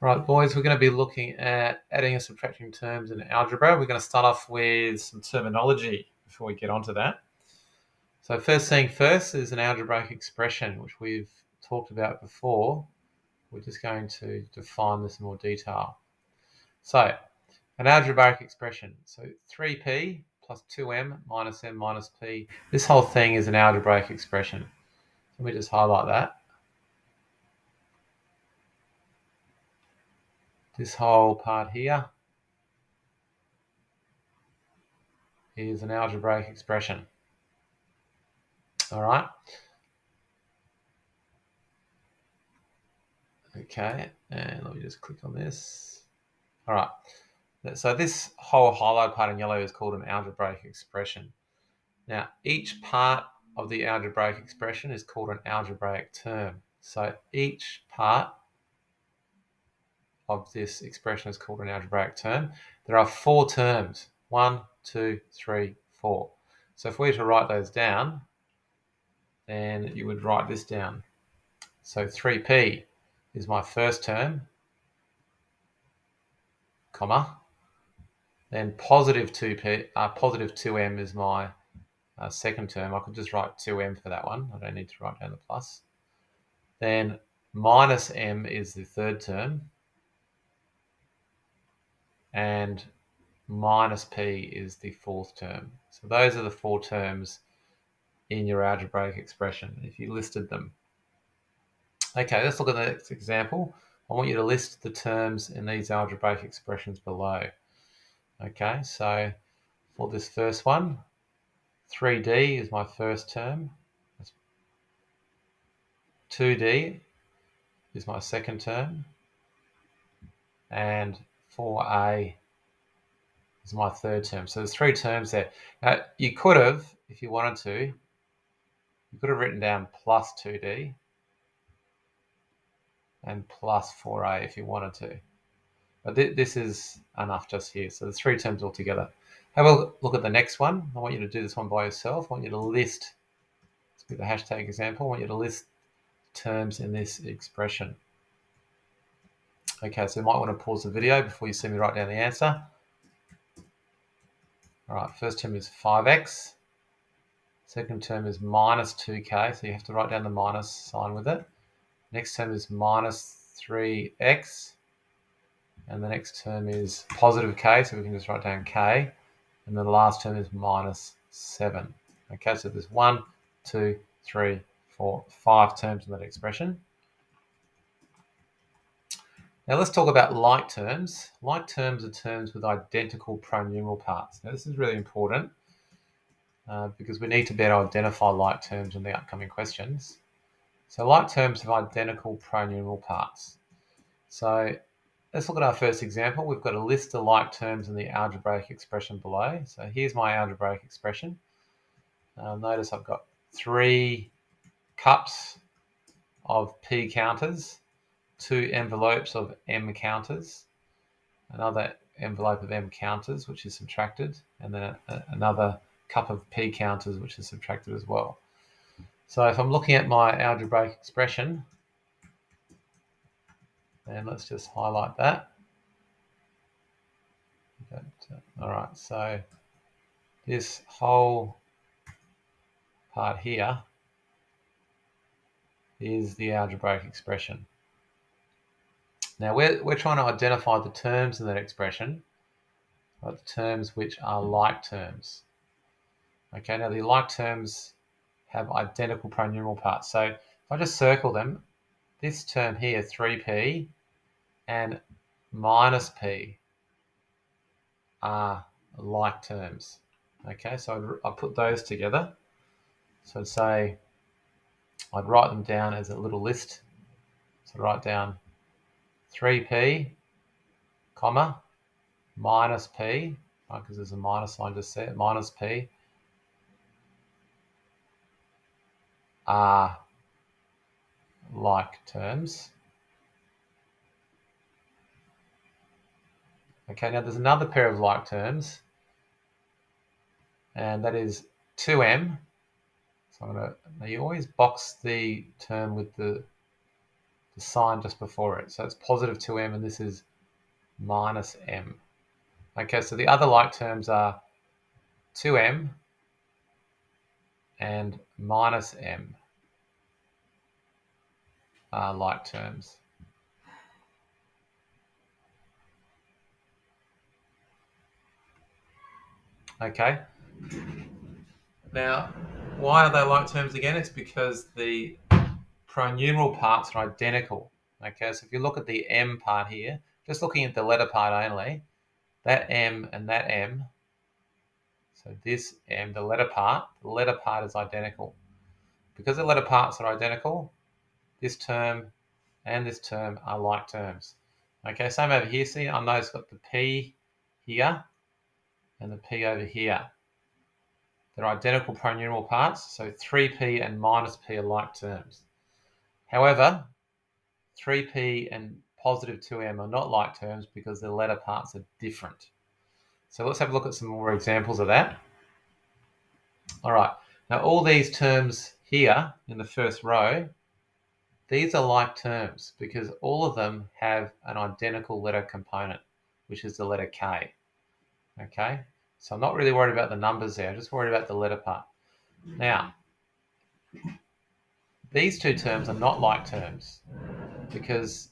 Right, boys, we're going to be looking at adding and subtracting terms in algebra. We're going to start off with some terminology before we get onto that. So first thing first is an algebraic expression, which we've talked about before. We're just going to define this in more detail. So an algebraic expression. So 3p plus 2m minus m minus p. This whole thing is an algebraic expression. Let me just highlight that. This whole part here is an algebraic expression. All right. Okay, and let me just click on this. All right. So this whole highlight part in yellow is called an algebraic expression. Now, each part of the algebraic expression is called an algebraic term. So each part of this expression is called an algebraic term. There are 4 terms. 1, 2, 3, 4. So if we were to write those down, then you would write this down. So 3p is my first term, comma. Then positive 2m is my second term. I could just write 2m for that one. I don't need to write down the plus. Then minus m is the third term. And minus p is the fourth term. So those are the 4 terms in your algebraic expression if you listed them. Okay, let's look at the next example. I want you to list the terms in these algebraic expressions below. Okay, so for this first one, 3d is my first term. 2d is my second term. And 4a is my third term. So there's 3 terms there. Now, you could have, if you wanted to, you could have written down plus 2d and plus 4a if you wanted to. But this is enough just here. So there's 3 terms altogether. Have a look at the next one. I want you to do this one by yourself. I want you to list, let's do the hashtag example. I want you to list terms in this expression. Okay, so you might want to pause the video before you see me write down the answer. All right, first term is 5x. Second term is minus 2k, so you have to write down the minus sign with it. Next term is minus 3x. And the next term is positive k, so we can just write down k. And then the last term is minus 7. Okay, so there's 1, 2, 3, 4, 5 terms in that expression. Now let's talk about like terms. Like terms are terms with identical pronumeral parts. Now this is really important because we need to be able to identify like terms in the upcoming questions. So like terms have identical pronumeral parts. So let's look at our first example. We've got a list of like terms in the algebraic expression below. So here's my algebraic expression. Notice I've got 3 cups of P counters, 2 envelopes of M counters, another envelope of M counters, which is subtracted, and then another cup of P counters, which is subtracted as well. So if I'm looking at my algebraic expression, and let's just highlight that. All right, so this whole part here is the algebraic expression. Now we're trying to identify the terms in that expression, right, the terms which are like terms. Okay, now the like terms have identical pronumeral parts. So if I just circle them, this term here, 3p, and minus p are like terms. Okay, so I put those together. So say I'd write them down as a little list. So write down 3p, comma, minus p, right, because there's a minus sign just there, minus p are like terms. Okay, now there's another pair of like terms, and that is 2m. So now you always box the term with the the sign just before it. So it's positive 2m and this is minus m. Okay, so the other like terms are 2m and minus m are like terms. Okay. Now, why are they like terms again? It's because the pronumeral parts are identical. Okay, so if you look at the m part here, just looking at the letter part only, that m and that m, so this m, the letter part is identical. Because the letter parts are identical, this term and this term are like terms. Okay, same over here. See, I know it's got the P here and the P over here. They're identical pronumeral parts, so 3P and minus P are like terms. However, 3P and positive 2M are not like terms because the letter parts are different. So let's have a look at some more examples of that. All right, now all these terms here in the first row, these are like terms because all of them have an identical letter component, which is the letter K. Okay, so I'm not really worried about the numbers there, I'm just worried about the letter part. Now, these two terms are not like terms because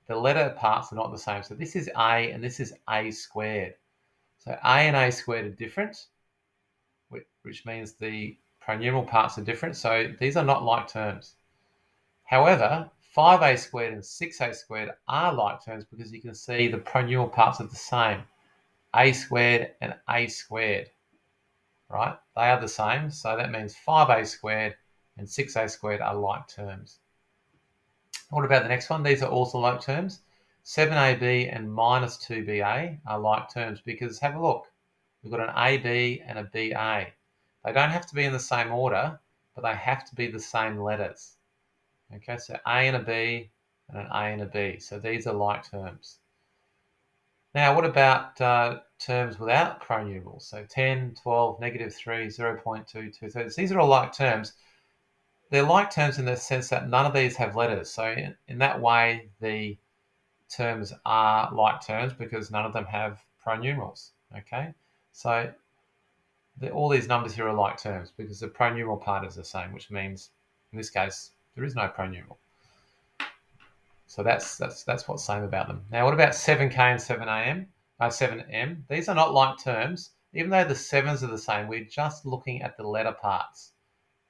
the letter parts are not the same. So this is A and this is A squared. So A and A squared are different, which means the pronumeral parts are different. So these are not like terms. However, 5A squared and 6A squared are like terms because you can see the pronumeral parts are the same. A squared and A squared, right? They are the same. So that means 5A squared and 6A squared are like terms. What about the next one? These are also like terms. 7AB and minus 2BA are like terms because have a look. We've got an AB and a BA. They don't have to be in the same order, but they have to be the same letters. Okay, so A and a B and an A and a B. So these are like terms. Now, what about terms without pronumerals? So 10, 12, negative 3, 0.2, 2/3. These are all like terms. They're like terms in the sense that none of these have letters. So in that way, the terms are like terms because none of them have pronumerals. Okay, so all these numbers here are like terms because the pronumeral part is the same, which means in this case there is no pronumeral. So that's what's same about them. Now, what about 7K and 7M? These are not like terms, even though the sevens are the same. We're just looking at the letter parts.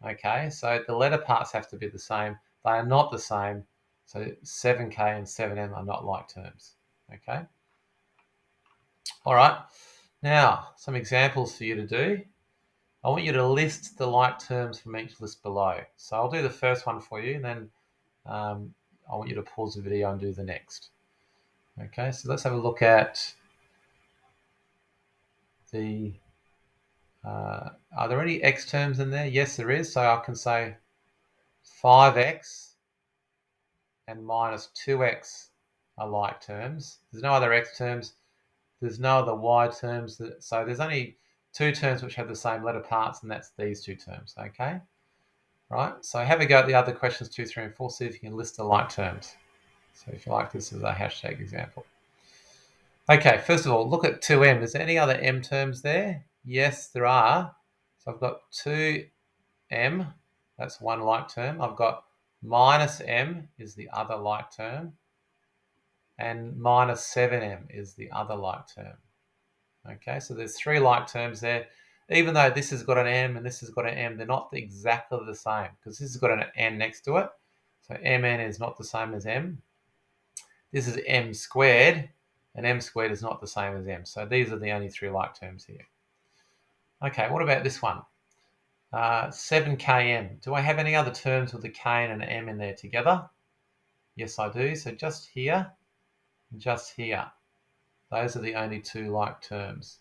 Okay, so the letter parts have to be the same. They are not the same. So 7K and 7M are not like terms. Okay. All right. Now, some examples for you to do. I want you to list the like terms from each list below. So I'll do the first one for you, and then I want you to pause the video and do the next. Okay, so let's have a look at the, are there any x terms in there? Yes, there is. So I can say 5x and minus 2x are like terms. There's no other x terms. There's no other y terms. So there's only two terms which have the same letter parts, and that's these two terms, okay? Right, so have a go at the other questions 2, 3, and 4. See if you can list the like terms. So if you like, this is a hashtag example. Okay, first of all, look at 2m. Is there any other m terms there? Yes, there are. So I've got 2m, that's one like term. I've got minus m is the other like term. And minus 7m is the other like term. Okay, so there's three like terms there. Even though this has got an m and this has got an m, they're not exactly the same because this has got an n next to it. So mn is not the same as m. This is m squared, and m squared is not the same as m. So these are the only three like terms here. Okay, what about this one? 7km. Do I have any other terms with a k and an m in there together? Yes, I do. So just here, just here. Those are the only two like terms.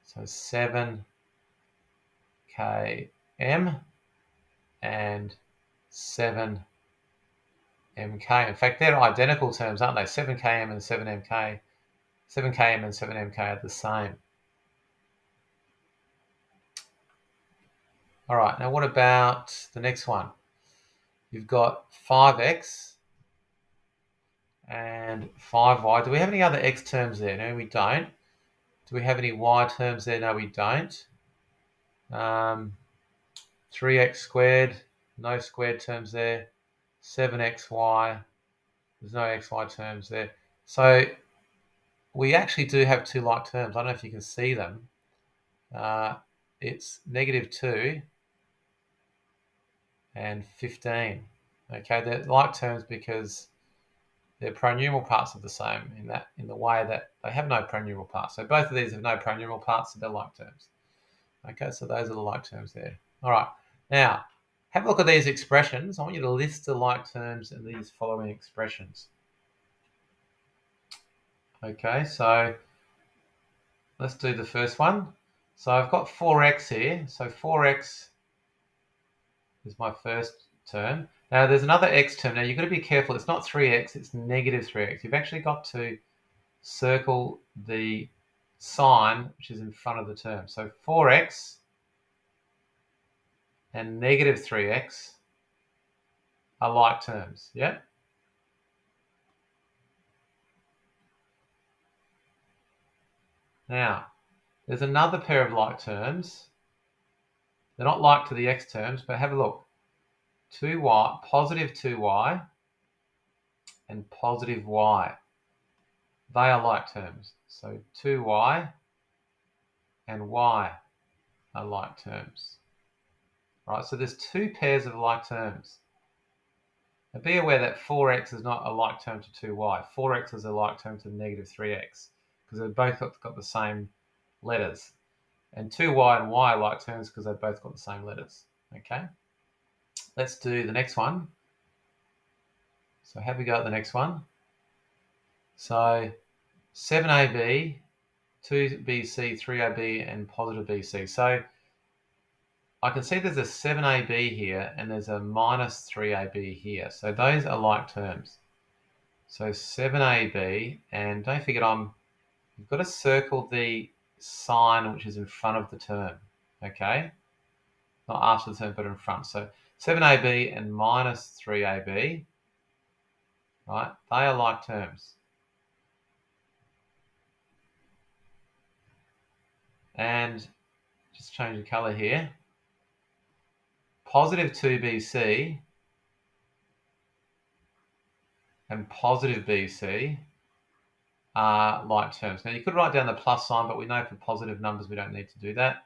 So 7km and 7mk. In fact, they're identical terms, aren't they? 7km and 7mk. 7km and 7mk are the same. All right, now what about the next one? You've got 5x and 5y. Do we have any other x terms there? No, we don't. Do we have any y terms there? No, we don't. 3x squared, no squared terms there. 7xy, there's no xy terms there. So we actually do have two like terms. I don't know if you can see them. It's -2 and 15. Okay, they're like terms because their pronumeral parts are the same in the way that they have no pronumeral parts. So both of these have no pronumeral parts, so they're like terms. Okay, so those are the like terms there. All right, now have a look at these expressions. I want you to list the like terms in these following expressions. Okay, so let's do the first one. So I've got 4x here. So 4x is my first term. Now there's another x term. Now you've got to be careful. It's not 3x, it's -3x. You've actually got to circle the sign which is in front of the term. So 4x and -3x are like terms. Yeah? Now, there's another pair of like terms. They're not like to the x terms, but have a look. 2y, positive 2y and positive y. They are like terms. So 2y and y are like terms. Right, so there's two pairs of like terms. Now be aware that 4x is not a like term to 2y. 4x is a like term to -3x because they've both got the same letters. And 2y and y are like terms because they've both got the same letters. Okay, let's do the next one. So have we go at the next one? So 7ab, 2bc, 3ab, and positive bc. So I can see there's a 7ab here and there's a -3ab here. So those are like terms. So 7ab, and don't forget you've got to circle the sign which is in front of the term. Okay? Not after the term, but in front. So 7ab and -3ab, right? They are like terms. And just change the color here. Positive 2bc and positive bc are like terms. Now you could write down the plus sign, but we know for positive numbers we don't need to do that.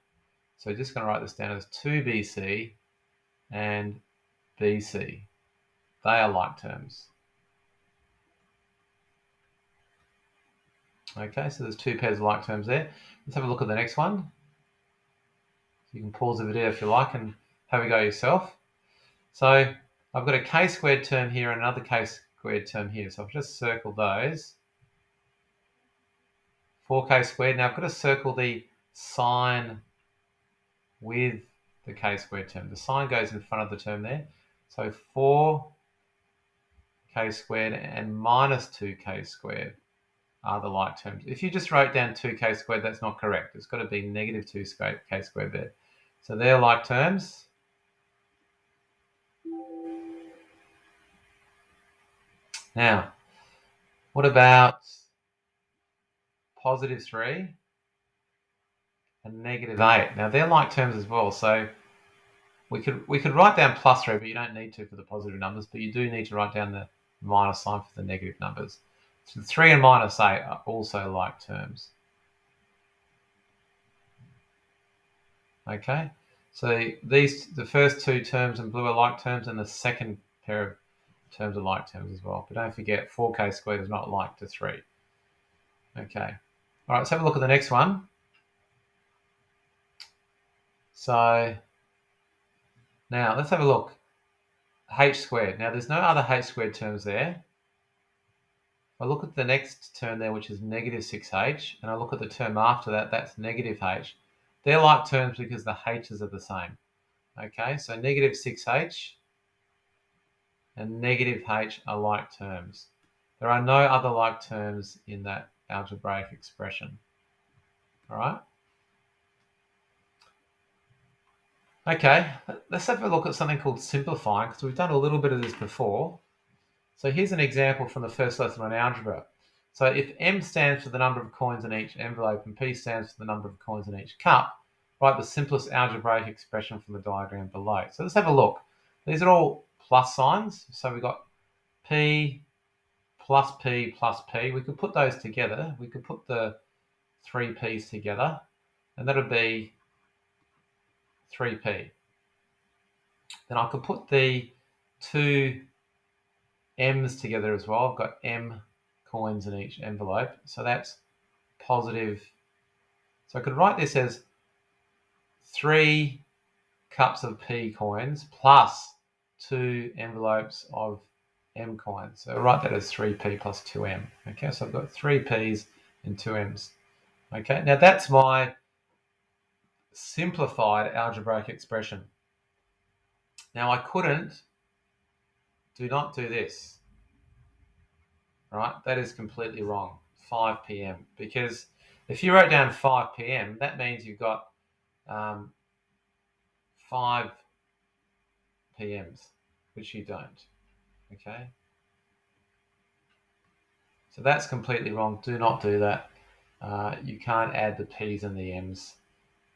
So we're just going to write this down as 2bc and bc. They are like terms. Okay, so there's two pairs of like terms there. Let's have a look at the next one. You can pause the video if you like and have a go yourself. So I've got a k squared term here and another k squared term here. So I've just circled those. 4k squared. Now I've got to circle the sign with the k squared term. The sign goes in front of the term there. So 4k squared and -2k squared are the like terms. If you just wrote down 2k squared, that's not correct. It's got to be -2k squared there. So they're like terms. Now, what about +3 and -8? Now they're like terms as well. So we could write down +3, but you don't need to for the positive numbers. But you do need to write down the minus sign for the negative numbers. So 3 and -8 are also like terms. Okay, so the first two terms in blue are like terms, and the second pair of terms are like terms as well. But don't forget, 4k squared is not like to 3. Okay, all right, let's have a look at the next one. So now let's have a look. H squared. Now there's no other h squared terms there. I look at the next term there, which is -6h, and I look at the term after that, that's -h. They're like terms because the h's are the same. Okay, so -6h and -h are like terms. There are no other like terms in that algebraic expression. All right? Okay, let's have a look at something called simplifying, because we've done a little bit of this before. So here's an example from the first lesson on algebra. So if M stands for the number of coins in each envelope and P stands for the number of coins in each cup, write the simplest algebraic expression from the diagram below. So let's have a look. These are all plus signs. So we've got P plus P plus P. We could put those together. We could put the three P's together, and that'll be 3P. Then I could put the two M's together as well. I've got M coins in each envelope. So that's positive. So I could write this as 3 cups of P coins plus 2 envelopes of M coins. So I'll write that as 3P plus 2M. Okay, so I've got 3 P's and 2 M's. Okay, now that's my simplified algebraic expression. Now I couldn't, do not do this. Right, that is completely wrong. 5 p.m. Because if you wrote down 5 p.m., that means you've got 5 p.m.s, which you don't. Okay, so that's completely wrong. Do not do that. You can't add the p's and the m's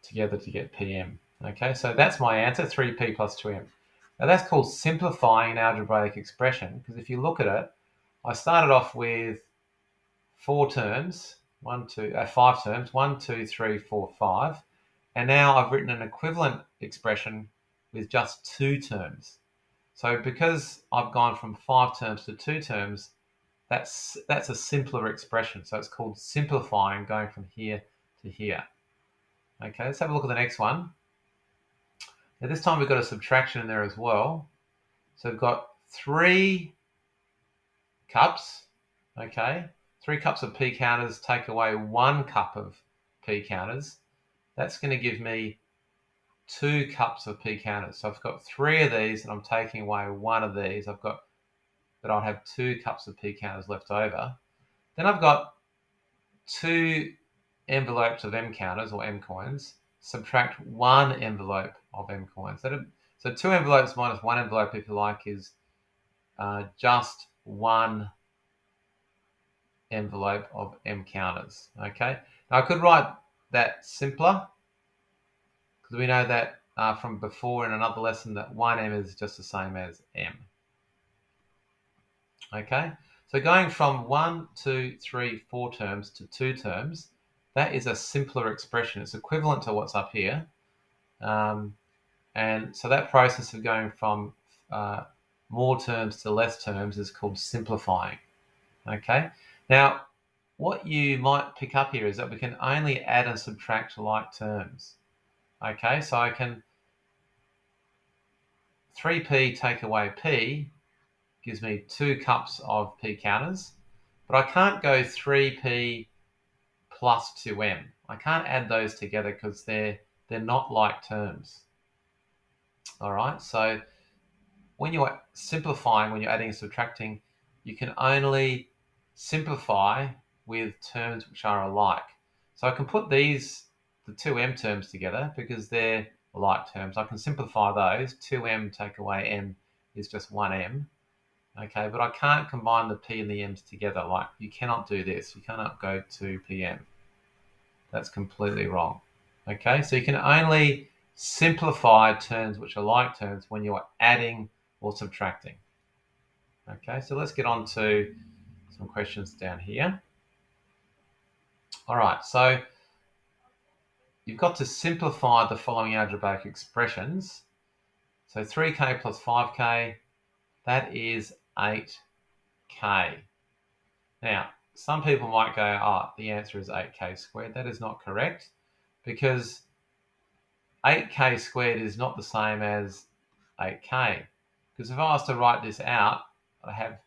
together to get p.m. Okay, so that's my answer, 3p plus 2m. Now that's called simplifying an algebraic expression, because if you look at it, I started off with 5 terms, 1, 2, 3, 4, 5, and now I've written an equivalent expression with just 2 terms. So because I've gone from 5 terms to 2 terms, that's a simpler expression. So it's called simplifying, going from here to here. Okay, let's have a look at the next one. Now this time we've got a subtraction in there as well. So we've got 3 cups, okay? 3 cups of P counters take away 1 cup of P counters. That's going to give me 2 cups of P counters. So I've got 3 of these and I'm taking away 1 of these. But I'll have 2 cups of P counters left over. Then I've got 2 envelopes of M counters or M coins. Subtract 1 envelope of M coins. So 2 envelopes minus 1 envelope, if you like, is just 1 envelope of M counters. Okay. Now I could write that simpler because we know that from before in another lesson that 1M is just the same as M. Okay. So going from 1, 2, 3, 4 terms to 2 terms, that is a simpler expression. It's equivalent to what's up here. And so that process of going from more terms to less terms is called simplifying. Okay. Now, what you might pick up here is that we can only add and subtract like terms. Okay, so I can 3p take away p gives me 2 cups of P counters, but I can't go 3p plus 2m. I can't add those together because they're not like terms. All right, so when you're simplifying, when you're adding and subtracting, you can only simplify with terms which are alike. So I can put the 2m terms together because they're like terms. I can simplify those. 2m take away m is just 1m. Okay, but I can't combine the p and the m's together. Like, you cannot do this. You cannot go 2pm. That's completely wrong. Okay, so you can only simplify terms which are like terms when you're adding or subtracting. Okay, so let's get on to some questions down here. All right, so you've got to simplify the following algebraic expressions. So 3k plus 5k, that is 8k. Now, some people might go, the answer is 8k squared. That is not correct because 8k squared is not the same as 8k. Because if I was to write this out, I have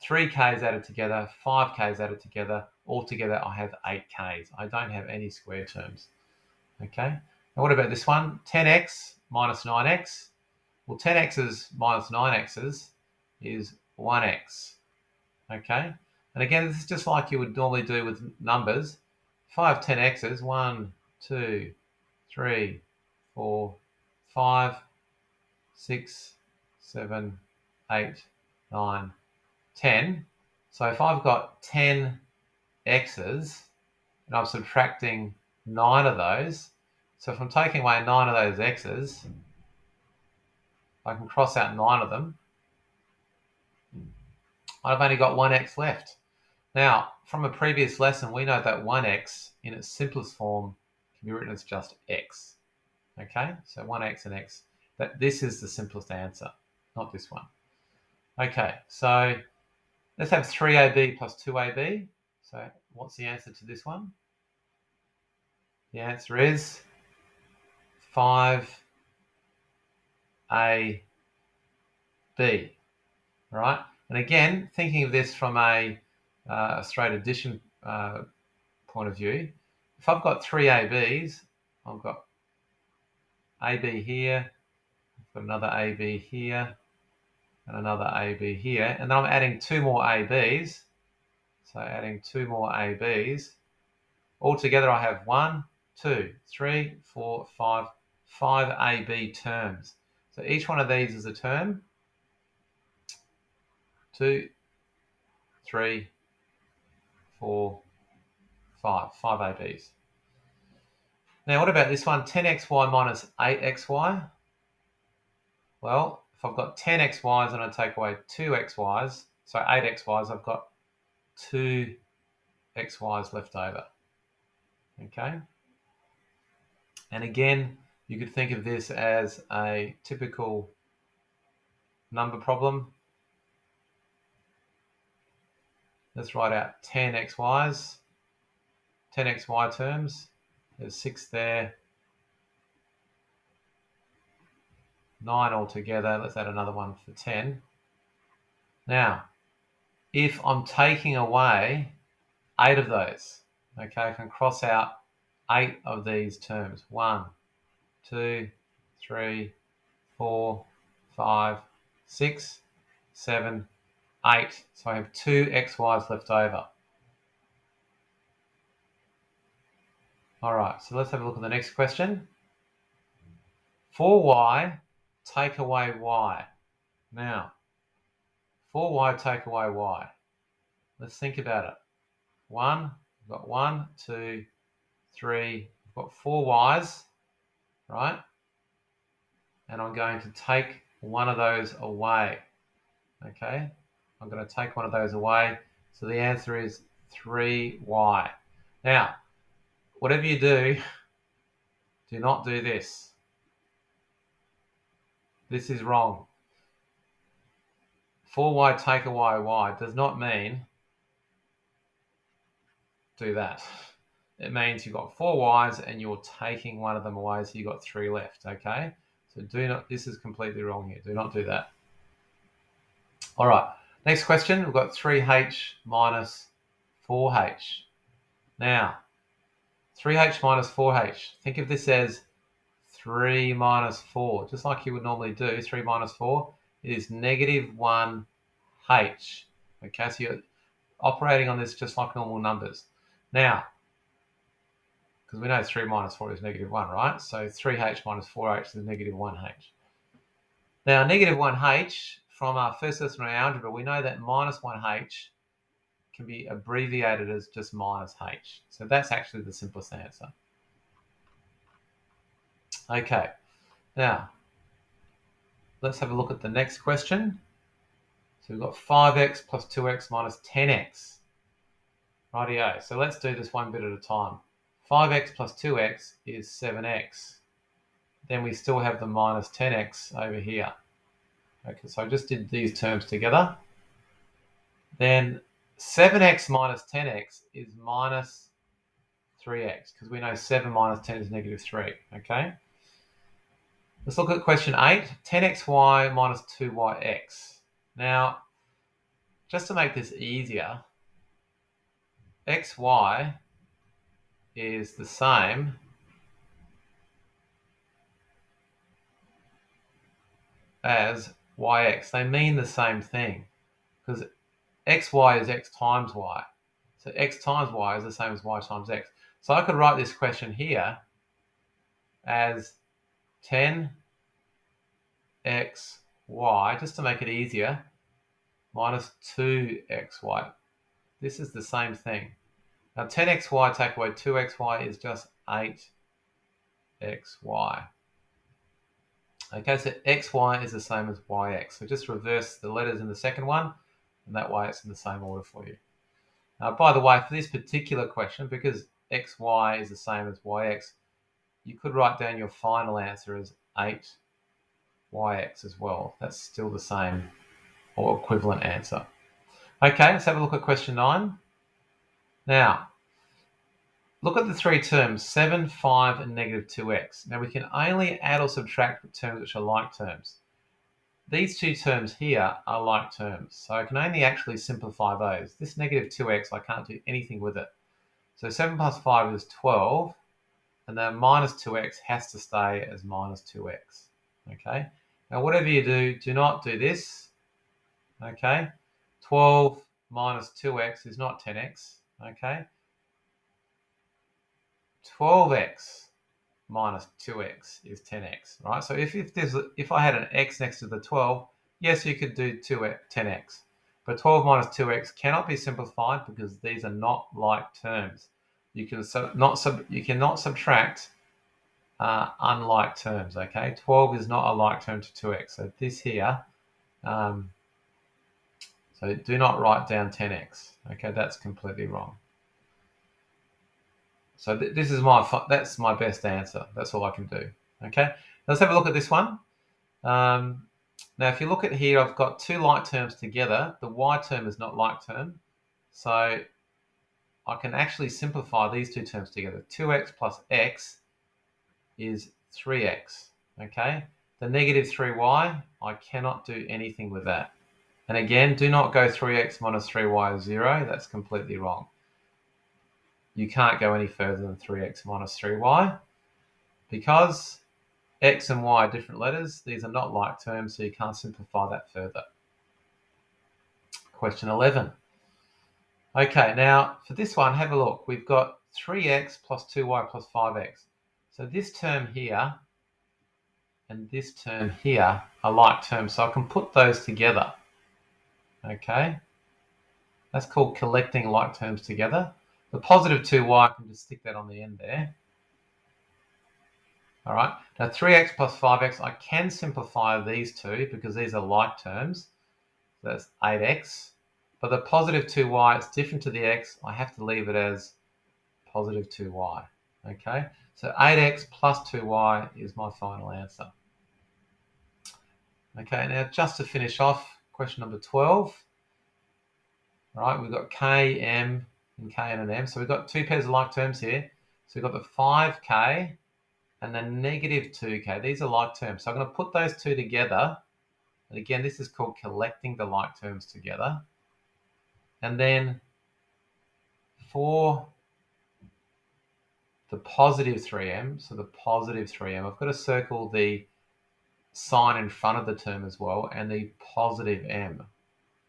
3k's added together, 5k's added together. Altogether, I have 8k's. I don't have any square terms. Okay. Now, what about this one? 10x minus 9x. Well, 10x's minus 9x's is 1x. Okay. And again, this is just like you would normally do with numbers. If I have 10x's, 1, 2, 3, 4, 5, 6, 7, 8, 9, 10. So if I've got 10 x's and I'm subtracting 9 of those, so if I'm taking away 9 of those x's, I can cross out 9 of them. I've only got 1x left. Now, from a previous lesson, we know that 1x in its simplest form can be written as just x. Okay, so 1x and x. This is the simplest answer, not this one. Okay, so let's have 3ab plus 2ab. So what's the answer to this one? The answer is 5ab, right? And again, thinking of this from a straight addition point of view, if I've got 3ab's, I've got AB here, I've got another AB here, and another AB here, and then I'm adding 2 more ABs. So adding 2 more ABs. Altogether, I have 1, 2, 3, 4, 5 AB terms. So each one of these is a term. 2, 3, 4, 5 ABs. Now, what about this one? 10xy minus 8xy. Well, if I've got 10xy's and I take away 2xy's, so 8xy's, I've got 2xy's left over. Okay? And again, you could think of this as a typical number problem. Let's write out 10xy's, 10xy terms. There's 6 there, 9 altogether. Let's add another one for 10. Now, if I'm taking away 8 of those, okay, I can cross out 8 of these terms. 1, 2, 3, 4, 5, 6, 7, 8. So I have 2 xy's left over. All right, so let's have a look at the next question. 4y take away y. Now, 4y take away y. Let's think about it. 1, we've got 1, 2, 3, we've got 4 y's, right? And I'm going to take one of those away. Okay, I'm going to take one of those away. So the answer is 3y. Now, whatever you do not do this. This is wrong. 4y take away y does not mean do that. It means you've got 4 y's and you're taking one of them away, so you've got 3 left, okay? So this is completely wrong here. Do not do that. All right, next question. We've got 3h minus 4h. Now, 3h minus 4h. Think of this as 3 minus 4, just like you would normally do. 3 minus 4, it is negative 1h. Okay, so you're operating on this just like normal numbers. Now, because we know 3 minus 4 is negative 1, right? So 3h minus 4h is negative 1h. Now, negative 1h, from our first lesson on algebra, we know that minus 1h can be abbreviated as just minus h. So that's actually the simplest answer. Okay, now let's have a look at the next question. So we've got 5x plus 2x minus 10x. Rightio, so let's do this one bit at a time. 5x plus 2x is 7x. Then we still have the minus 10x over here. Okay, so I just did these terms together. Then 7x minus 10x is minus 3x, because we know 7 minus 10 is negative 3, okay? Let's look at question 8, 10xy minus 2yx. Now, just to make this easier, xy is the same as yx. They mean the same thing, because xy is x times y. So x times y is the same as y times x. So I could write this question here as 10xy, just to make it easier, minus 2xy. This is the same thing. Now 10xy take away 2xy is just 8xy. Okay, so xy is the same as yx. So just reverse the letters in the second one, and that way it's in the same order for you. By the way, for this particular question, because xy is the same as yx, you could write down your final answer as 8yx as well. That's still the same or equivalent answer. Okay, let's have a look at question 9. Now, look at the three terms, 7, 5, and negative 2x. Now, we can only add or subtract terms which are like terms. These two terms here are like terms, so I can only actually simplify those. This negative 2x, I can't do anything with it. So 7 plus 5 is 12, and then minus 2x has to stay as minus 2x. Okay? Now, whatever you do not do this. Okay? 12 minus 2x is not 10x. Okay? 12x minus 2x is 10x, right? So if I had an x next to the 12, yes, you could do 10x. But 12 minus 2x cannot be simplified because these are not like terms. You cannot subtract unlike terms, okay? 12 is not a like term to 2x. So this here, so do not write down 10x, okay? That's completely wrong. So this is that's my best answer. That's all I can do. Okay, let's have a look at this one. Now, if you look at here, I've got two like terms together. The y term is not like term, so I can actually simplify these two terms together. 2x plus x is 3x. Okay, the negative 3y, I cannot do anything with that. And again, do not go 3x minus 3y is 0. That's completely wrong. You can't go any further than 3x minus 3y because x and y are different letters. These are not like terms, so you can't simplify that further. Question 11. Okay, now for this one, have a look. We've got 3x plus 2y plus 5x. So this term here and this term here are like terms, so I can put those together. Okay, that's called collecting like terms together. The positive 2y, I can just stick that on the end there. All right, now 3x plus 5x, I can simplify these two because these are like terms. So that's 8x. But the positive 2y is different to the x. I have to leave it as positive 2y. Okay, so 8x plus 2y is my final answer. Okay, now just to finish off, question number 12. All right, we've got k, m, and k and an m. So we've got two pairs of like terms here. So we've got the 5k and the negative 2k. These are like terms. So I'm going to put those two together. And again, this is called collecting the like terms together. And then for the positive 3m, so the positive 3m, I've got to circle the sign in front of the term as well, and the positive m.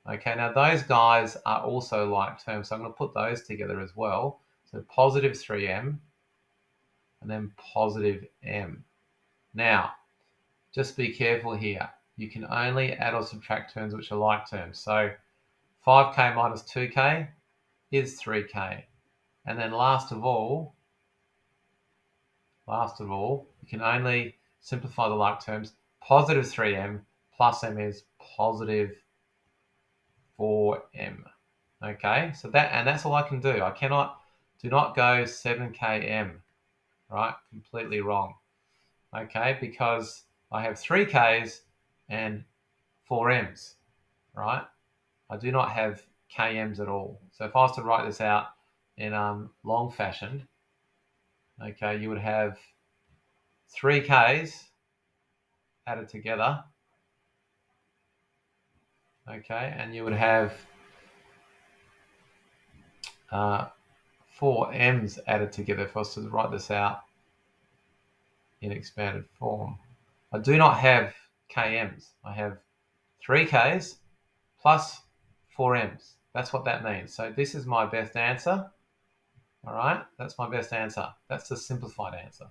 Okay, now those guys are also like terms, so I'm going to put those together as well. So positive 3m and then positive m. Now, just be careful here. You can only add or subtract terms which are like terms. So 5k minus 2k is 3k. And then last of all, you can only simplify the like terms. Positive 3m plus m is positive 4m. Okay, so that's all I can do. Do not go 7km, right? Completely wrong. Okay, because I have 3k's and 4m's, right? I do not have km's at all. So if I was to write this out in long fashioned, okay, you would have 3k's added together, okay, and you would have 4m's added together if I was to write this out in expanded form. I do not have km's. I have 3k's plus 4m's. That's what that means. So this is my best answer. All right, that's my best answer. That's the simplified answer.